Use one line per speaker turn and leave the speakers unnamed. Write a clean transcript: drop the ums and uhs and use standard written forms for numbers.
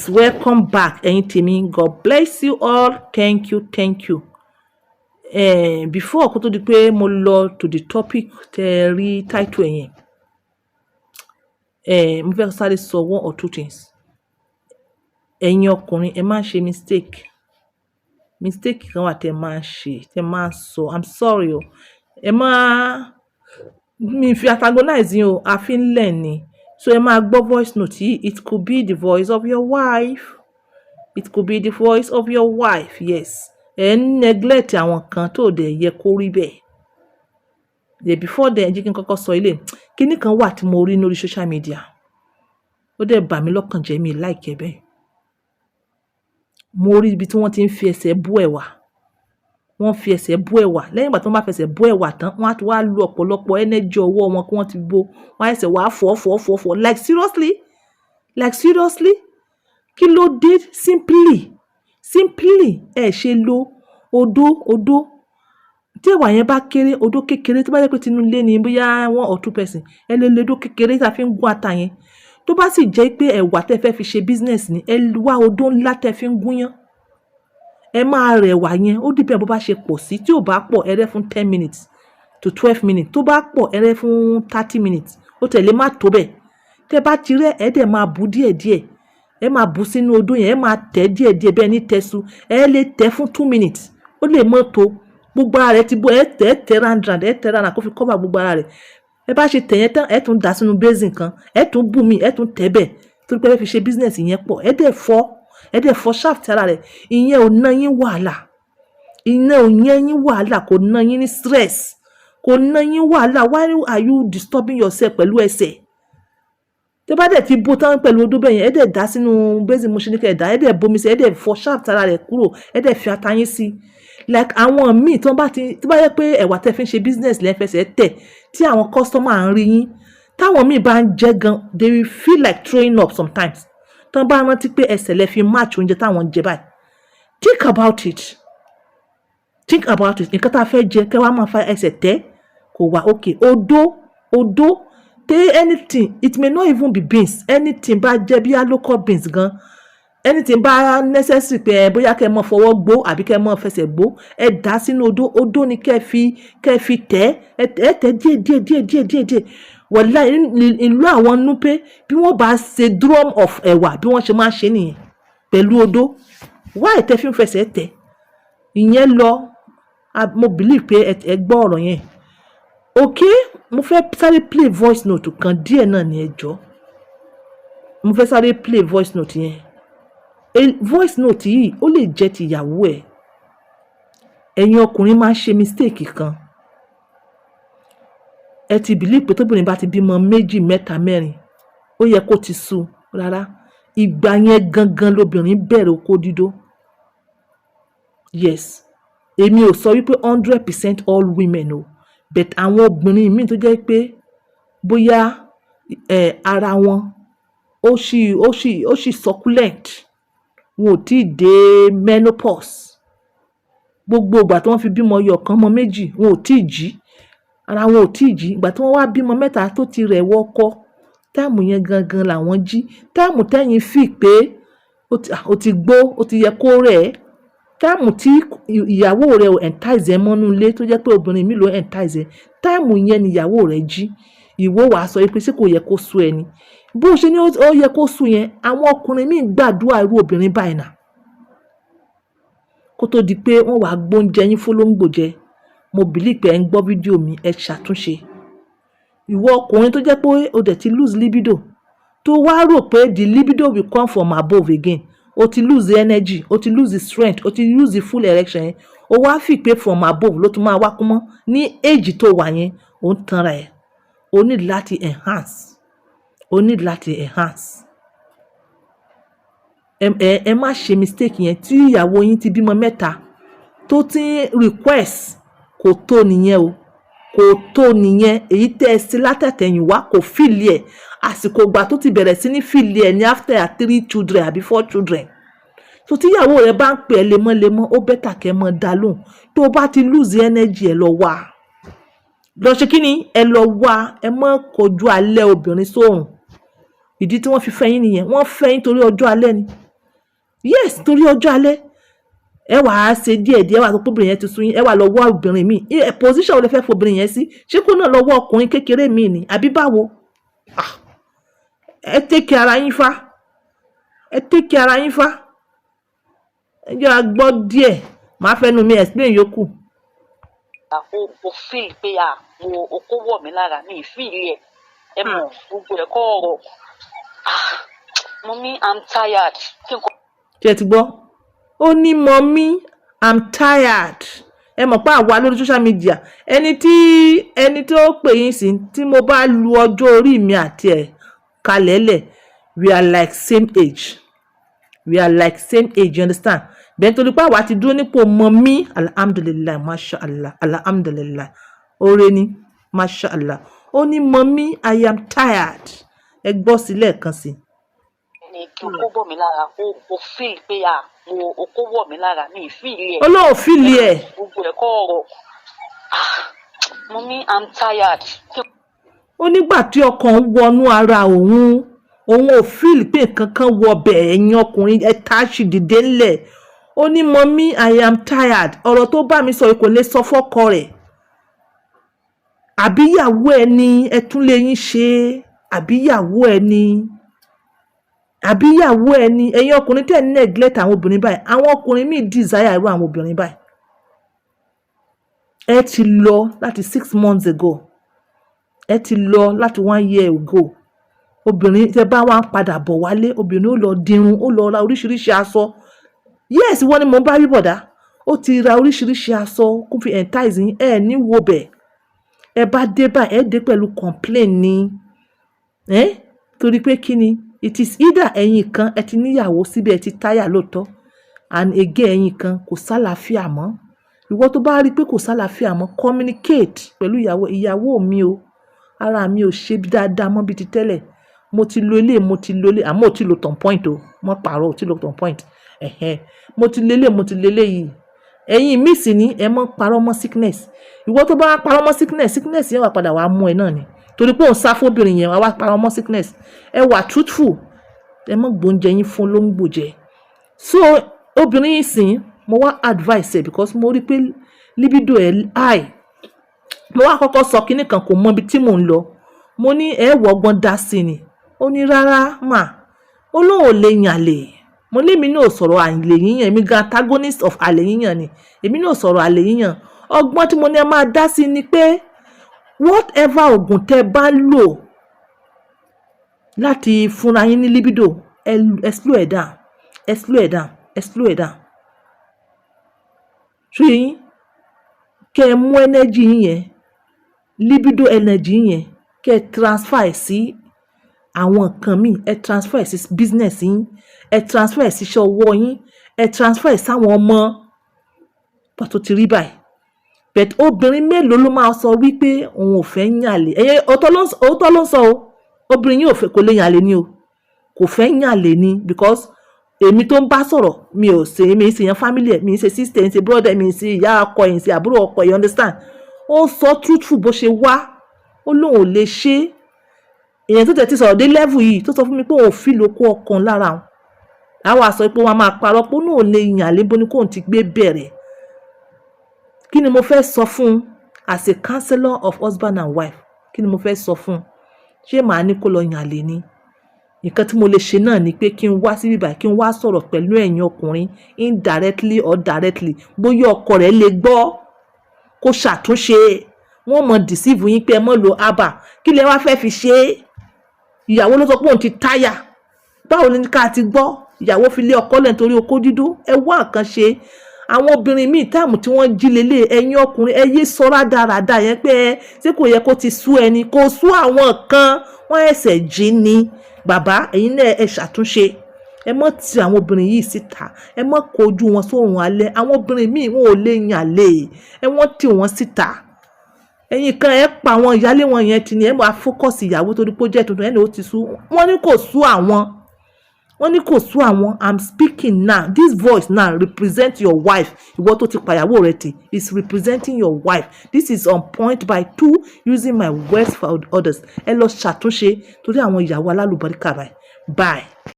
welcome back ẹ̀yin tèmi. God bless you all. Thank you. Before kó tó di pé mo lọ to the topic tẹ́ rí title yẹn, mo fẹ́ sáré sọ one or two things. Ẹ̀yin ọkùnrin ẹ má ṣe mistake kan wà tẹ́ máa ṣe, tẹ́ máa sọ, I'm sorry o, ẹ má mi fi antagonize yín o, a fi ń lẹ̀ ni. So ẹ máa gbọ́ voice note yìí, it could be the voice of your wife. It could be the voice of your wife, yes. Ẹ ń neglect àwọn kan tó dẹ̀ yẹ kó rí bẹ́ẹ̀. Before then, jí kí n kọ́kọ́ sọ ilé. Kíní kan wà tí mo rí lórí social media. Ó dẹ̀ bà mí lọ́kàn jẹ́, mi like ẹ bẹ́ẹ̀. Mo rí ibi tí wọ́n ti ń fi ẹsẹ̀ bú ẹ̀wà. Wọ́n fi ẹsẹ̀ bú ẹ̀wà. Lẹ́yìn ìgbà tí wọ́n bá fẹsẹ̀ bú ẹ̀wà tán, wọ́n á ti wá lu ọ̀pọ̀lọpọ̀ energy ọwọ́ wọn kí wọ́n ti bó. Wọ́n á ẹsẹ̀ wá fọ́. Like seriously? Kí ló dé? Simply ẹ ṣe lo odó. Tí ẹ̀wà yẹn bá kéré, odó kékeré tó bá jẹ́ pé tinú ilé ni bóyá 1 or 2 person, ẹ lè lo odó kékeré tá fi ń gún ata yẹn. Tó bá sì jẹ́ pé ẹ̀wà tẹ́ fẹ́ fi ṣe business ni, ẹ wá odó ńlá tẹ́ fi ń gúnyán. Ẹ máa rẹ ẹ̀wà yẹn, ó depend bó bá ṣe pọ̀ sí. Tí ò bá pọ̀, ẹ rẹ́ fún 10 minutes to 12 minutes. Tó bá pọ̀, ẹ rẹ́ fún 30 minutes. Ó tẹ̀lé má tó bẹ́ẹ̀. Tẹ́ bá ti rẹ́, ẹ dẹ̀ máa bù díẹ̀díẹ̀. Ẹ máa bù sínú odó yẹn, ẹ máa tẹ̀ díẹ̀díẹ̀ bẹ́ẹ̀ ní tẹ́sù. Ẹ lè tẹ̀ fún 2 minutes. Ó lè mọ́ tó. Gbogbo ara rẹ̀ ti bó, ẹ tẹ̀ round kó fi cover gbogbo ara rẹ̀. Ẹ bá ṣe tẹ̀ yẹn tán, ẹ tún dà sínú basin kan. Ẹ tún bù mí, ẹ tún tẹ̀ bẹ́ẹ̀. Torí pé ẹ fi ṣe business yẹn pọ̀. Ẹ dẹ̀ fọ́ shaft ara rẹ̀. Ìyẹn ò ná yín wàhálà. Kò ná yín ní stress. Kò ná yín wàhálà. Why are you disturbing yourself pẹ̀lú ẹsẹ̀? Tẹ́ bá dẹ̀ ti bó tán pẹ̀lú odó bẹ́ẹ̀ yẹn, ẹ dẹ̀ dà sínú basin mo ṣe ní kẹ́ ẹ dà. Ẹ dẹ̀ bomi sí, ẹ dẹ̀ fọ́ shaft ara rẹ̀ kúrò. Ẹ dẹ̀ fi ata yín sí. Like àwọn míì tó bá yẹ pé ẹ̀wà tẹ́ fi ń ṣe business lẹ́fẹsẹ̀ tẹ̀, tí àwọn customer ń rí yín, táwọn míì bá ń jẹ gan, they will feel like throwing up sometimes. Tó bá rántí pé ẹsẹ̀ lẹ fi match oúnjẹ táwọn jẹ báyìí. Think about it. Nǹkan tá a fẹ́ jẹ, kẹ́ wá máa fa ẹsẹ̀ tẹ̀, kò wá okay. Odó, anything, it may not even be beans. Anything bá jẹ́ bí local beans gan. Anything bá necessary pé bóyá kẹ́ mọ́ fọwọ́ gbó àbí kẹ́ mọ́ fẹsẹ̀ gbó, ẹ dà sínú odó ni kẹ́ fi tẹ̀, ẹ tẹ̀ díẹ̀. Wallahi ìlú àwọn Núpé bí wọ́n bá ṣe drum of ẹ̀wà bí wọ́n ṣe máa ṣe nìyẹn pẹ̀lú odó. Why tẹ́ fi ń fẹsẹ̀ tẹ̀? Ìyẹn lọ, mo believe pé ẹ gbọ́ ọ̀rọ̀ yẹn. Okay, mo fẹ́ sáré play voice note kan díẹ̀ náà ní ẹjọ́. Mo fẹ́ sáré play voice note yẹn. Voice note yìí ó lè jẹ́ ti ìyàwó ẹ̀. Ẹ̀yin ọkùnrin máa ń ṣe mistake kan. Ẹ ti believe pé tóbìnrin bá ti bímọ 2, 3, 4, ó yẹ kó ti sú. Rárá, ìgbà yẹn gangan lobìnrin bẹ̀rẹ̀ okó dídó. Yes, èmi ò sọ wípé 100% all women o, but àwọn obìnrin míì tó jẹ́ pé bóyá ara wọn ó ṣì succulent, wọn ò tí ì dé menopause. Gbogbo ìgbà tí wọ́n fi bímọ yọ̀kan mọ 2, wọn ò tí ì jí. Ara wọn ò tí ì jí. Ìgbà tí wọ́n wá bímọ 3 tó ti rẹ̀ wọ́kọ́, táàmù yẹn gangan làwọn jí. Táàmù tẹ́yin fi pé ó ti gbó, ó ti yẹ kó rẹ̀. Táàmù tí ìyàwó rẹ̀ ò entice ẹ mọ́nú ilé tó jẹ́ pé obìnrin mi ló entice ẹ. Táàmù yẹn ni ìyàwó rẹ̀ jí. Ìwọ wàá sọ pé ṣé kò yẹ kó sú ẹ ni? Bó ṣe ní ó yẹ kó sú yẹn, àwọn ọkùnrin míì gbàdúrà irú obìnrin báyìí náà. Kó tó di pé wọ́n wá gbóúnjẹ yín fólóńgbò jẹ. Mo believe pé ẹ ń gbọ́ fídíò mi, ẹ ṣàtúnṣe. Ìwọ ọkùnrin tó jẹ́ pé o dẹ̀ ti lose libido, tó wá rò pé the libido will come from above again. O ti lose the energy, o ti lose the strength, o ti lose the full erection yẹn. O wá fi pé from above ló tún máa wá kún mọ́ ní age tó wà yẹn, ó ń tanra ẹ̀. O need láti enhance. Ẹ má ṣe mistake yẹn. Tí ìyàwó yín ti bímọ 3 tó ti request, kò tó nìyẹn o. Èyí tẹ́ ẹ sí látẹ̀tẹ̀yìn wá kò feel ẹ̀. Àsìkò ìgbà tó ti bẹ̀rẹ̀ sí ní feel ẹ̀ ní after 3 children àbí 4 children. So tí ìyàwó rẹ̀ bá ń pè ẹ́ lemọ́lemọ́, ó better kẹ́ mọ́ dá lóhùn. Tó bá ti lose energy, ẹ lọ wá. Lọ ṣe kíni? Ẹ lọ wá. Ẹ má kojú alẹ́ obìnrin sóòrùn. Ìdí tí wọ́n fi fẹ́ yín nìyẹn. Wọ́n fẹ́ yín torí ọjọ́ alẹ́ ni. yes torí ọjọ́ alẹ́ ẹ wà á ṣe díẹ̀díẹ̀ ẹ wà sọ pé obìnrin yẹn ti sú yín ẹ wà lọ wá obìnrin míì position wo lẹ fẹ́ fobìnrin yẹn sí ṣé kó náà lọ wá ọkùnrin kékeré míì ni àbí báwo ẹ take ara yín fá ẹ take ara yín fá ẹ jẹ́ a gbọ́ díẹ̀ màá fẹ́nu mi explain yòókù.
o feel pé mo okó wọ̀ mí lára mi feel ẹ mọ̀ gbogbo ẹ̀kọ́ ọ̀rọ̀ Mommy I'm tired.
Ṣé ti gbọ́ ó ní mommy I'm tired ẹ mọ̀ pé àwa lórí social media ẹni tó pè yín sí tí mo bá lu ọjọ́ orí mi àti ẹ̀ kalẹ̀lẹ̀ we are like same age you understand bẹ́ẹ̀ torí pé àwa ti dúró nípò mommy alhamdulillah mashallah alhamdulillah oore ni mashallah ó ní mommy I am tired ẹ gbọ́ sílẹ̀ kan sí.
Ni kí okó bọ̀ mí lára o feel pé mo okó wọ̀ mí lára mi feel
olóò feel
gbogbo ẹ̀kọ́ ọ̀rọ̀ Mommy I'm tired.
ó nígbà tí ọkàn wọnú ara òun ò feel pé kankan wọ ọbẹ̀ ẹ̀yìn ọkùnrin ẹ táàṣì dìde ńlẹ̀ ó ní mommy I am tired ọ̀rọ̀ tó bá mi sọ kò lè sọ fọ́kọ rẹ̀ àbíyàwó ẹ ni ẹ tún lè yín ṣe àbíyàwó ẹ ni ẹ̀yin ọkùnrin tẹ́ ní neglect àwọn obìnrin báyìí àwọn ọkùnrin míì desire irú àwọn obìnrin báyìí ẹ ti lọ láti 6 months ago ẹ ti lọ láti 1 year ago obìnrin tẹ́ bá wá ń padà bọ̀ wálé obìnrin ó lọ dirun ó lọ ra oríṣiríṣi aṣọ yes wọ́n ní mo bá rí bọ̀dá ó ti ra oríṣiríṣi aṣọ kó fi entice yín ẹ ní wo bẹ̀ ẹ bá dé báyìí ẹ dé pẹ̀lú complain ni torí pé kí ni it is either ẹ̀yin kan ẹ ti níyàwó síbẹ̀ ẹ ti táyà lóòótọ́ and again ẹ̀yin kan kò sálàáfíà mọ́ ìwọ tó bá rí pé kò sálàáfíà mọ́ communicate pẹ̀lú ìyàwó mi o ara mi ò ṣe dáadáa mọ́ bí ti tẹ́lẹ̀ mo ti lo ilé àmọ́ ò ti lo turn point o mo pààrọ̀ ò ti lo turn point mo ti lélẹ̀ yìí ẹ̀yin míì sì ní ẹ mọ́ parọ́ mọ́ sickness ìwọ tó bá parọ́ mọ́ sickness yẹn wà padà wàá mú ẹ náà ni torí pé òun sá fóbìnrin yẹn wá parọ́ mọ́ sickness ẹ wà truthful ẹ mọ́ gbóúnjẹ yín fún olóńgbò jẹ so obìnrin yìí sìn mo wá advice ẹ because mo rí pé libido ẹ high mo wá kọ́kọ́ sọ kinní kan kò mọ ibi tí mò ń lọ mo ní ẹ wọ́gbọ́n dá sí ni ó ní rárá mà ó lóun ò lè yàn lè mo lémi náà sọ̀rọ̀ àlè yíyàn èmi gan antagonist of àlè yíyàn ni èmi náà sọ̀rọ̀ àlè yíyàn ọgbọ́n tí mo ní ẹ máa dá sí ni pé whatever oògùn tẹ́ bá lò láti fúnra yín ní libido ẹ slow ẹ̀ down ṣé yín kẹ́ ẹ mú energy yẹn libido energy yẹn kẹ́ ẹ transfer ẹ̀ sí àwọn nǹkan míì ẹ transfer ẹ̀ sí business yín ẹ transfer ẹ̀ sí iṣẹ́ ọwọ́ yín ẹ transfer ẹ̀ sáwọn ọmọ pàtó ti rí báyìí but obìnrin mélòó ló máa sọ wípé òun ò fẹ́ yànlè ẹ̀yẹ òótọ́ ló ń sọ o obìnrin yìí kò lè yànlè ni o kò fẹ́ yànlè ni because èmi tó ń bá sọ̀rọ̀ mi ò ṣe yan family ẹ̀ mi ń ṣe sister ẹ̀ ń ṣe brother mi ń ṣe ìyá ọkọ ẹ̀ ń ṣe àbúrò ọkọ ẹ̀ you understand ó sọ truthful bó ṣe wá ó lóun ò lè ṣe èèyàn tó tẹ̀ ti sọ̀rọ̀ dé level yìí tó sọ fún mi pé òun ò fi lóko ọkàn lára wọn àwọn àsọ pé wọn máa parọ́ pé òun ò lè yànlè bó ni kóun ti gbé bẹ̀rẹ̀ kí ni mo fẹ́ sọ fún as a counselor of husband and wife kí ni mo fẹ́ sọ fún ṣé màá ní kó lọ yànlè ni nǹkan tí mo lè ṣe náà ni pé kí n wá síbí báyìí kí n wá sọ̀rọ̀ pẹ̀lú ẹ̀yin ọkùnrin indirectly or directly bóyá ọkọ rẹ̀ lè gbọ́ kó ṣàtúnṣe wọ́n mọ̀ deceive yín pé ẹ mọ̀ lo aba kí lẹ wá fẹ́ fi ṣe é ìyàwó ló sọ pé òun ti táyà báwo ni ká ti gbọ́ ìyàwó fi lé ọkọ lẹ̀ nítorí okó dídú ẹ wá nǹkan ṣe àwọn obìnrin míì táàmù tí wọ́n jí lélẹ̀ ẹ̀yin ọkùnrin ẹ yé sọ rádaràda yẹn pé ṣé kò yẹ kó ti sú ẹni kó sú àwọn kan wọ́n ẹsẹ̀ jí ni bàbá ẹ̀yin náà ẹ ṣàtúnṣe ẹ mọ́ ti àwọn obìnrin yìí síta ẹ mọ́ kojú wọn sórun alẹ́ àwọn obìnrin míì wọn ò lè yàn lè ẹ wọ́n tì wọ́n síta ẹ̀yin kan ẹ pa àwọn ìyálé wọn yẹn ti ní ẹ máa fókọ̀sì ìyàwó torí pé ó jẹ́ tuntun ẹni ó ti sú wọ́n ní kò sú àwọn I'm speaking now this voice now represent your wife ìwọ tó ti pàyàwó rẹ tì is representing your wife this is on point by 2 using my words for others ẹ lọ ṣàtúnṣe torí àwọn ìyàwó alálùbáríkà bye.